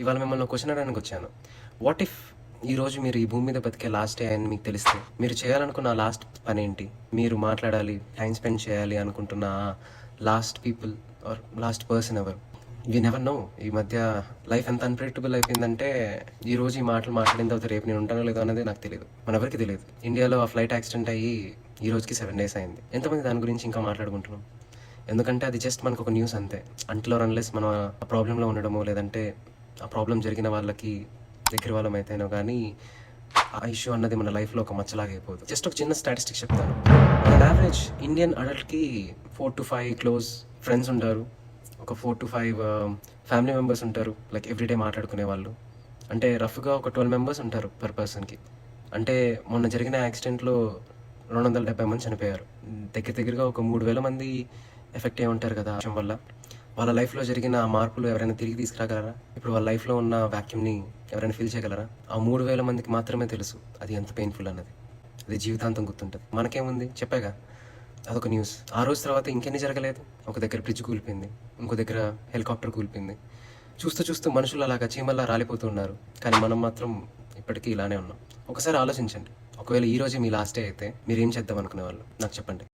ఇవాళ మిమ్మల్ని క్వశ్చన్ అడగడానికి వచ్చాను. వాట్ ఇఫ్ ఈరోజు మీరు ఈ భూమి మీద బతికే లాస్ట్ డే అని మీకు తెలిస్తే మీరు చేయాలనుకున్న లాస్ట్ పని ఏంటి? మీరు మాట్లాడాలి, టైం స్పెండ్ చేయాలి అనుకుంటున్న last people are last person ఎవరు? We never know. ఈ మధ్య లైఫ్ ఎంత అన్ప్రెడిక్టబుల్ అయిపోయిందంటే ఈ రోజు ఈ మాటలు మాట్లాడిన తర్వాత రేపు నేను ఉంటానో లేదో అనేది నాకు తెలియదు, మనెవరికి తెలియదు. ఇండియాలో ఆ ఫ్లైట్ యాక్సిడెంట్ అయ్యి ఈ రోజుకి 7 days అయింది. ఎంతమంది దాని గురించి ఇంకా మాట్లాడుకుంటున్నాం? ఎందుకంటే అది జస్ట్ మనకు ఒక న్యూస్ అంతే. అంటిల్ ఆర్ అన్లెస్ మనం ఆ ప్రాబ్లంలో ఉండడమో లేదంటే ఆ ప్రాబ్లం జరిగిన వాళ్ళకి దగ్గర వాళ్ళం అయితేనో కానీ ఆ ఇష్యూ అన్నది మన లైఫ్లో ఒక మచ్చలాగా అయిపోదు. జస్ట్ ఒక చిన్న స్టాటిస్టిక్ చెప్తాను. ఆన్ యావరేజ్ ఇండియన్ అడల్ట్కి 4 to 5 క్లోజ్ ఫ్రెండ్స్ ఉంటారు, ఒక 4 to 5 ఫ్యామిలీ మెంబర్స్ ఉంటారు, లైక్ ఎవ్రీడే మాట్లాడుకునే వాళ్ళు. అంటే రఫ్గా ఒక 12 members ఉంటారు పర్ పర్సన్కి. అంటే మొన్న జరిగిన యాక్సిడెంట్లో 270 మంది చనిపోయారు. దగ్గరగా ఒక 3,000 మంది ఎఫెక్ట్ అయి ఉంటారు కదా ఆ విషయం వల్ల. వాళ్ళ లైఫ్లో జరిగిన మార్పులు ఎవరైనా తిరిగి తీసుకురాగలరా? ఇప్పుడు వాళ్ళ లైఫ్లో ఉన్న వ్యాక్యూమ్ని ఎవరైనా ఫీల్ చేయగలరా? ఆ 3,000 మందికి మాత్రమే తెలుసు అది ఎంత పెయిన్ఫుల్ అన్నది. అది జీవితాంతం గుర్తుంటుంది. మనకేముంది, చెప్పాగా, అదొక న్యూస్. ఆ రోజు తర్వాత ఇంకెన్ని జరగలేదు. ఒక దగ్గర బ్రిడ్జ్ కూలిపోయింది, ఇంకో దగ్గర హెలికాప్టర్ కూలిపోయింది. చూస్తూ చూస్తూ మనుషులు అలాగా చీమల్లా రాలిపోతూ ఉన్నారు. కానీ మనం మాత్రం ఇప్పటికీ ఇలానే ఉన్నాం. ఒకసారి ఆలోచించండి, ఒకవేళ ఈ రోజే మీ లాస్ట్ డే అయితే మీరు ఏం చేద్దాం అనుకునే వాళ్ళు నాకు చెప్పండి.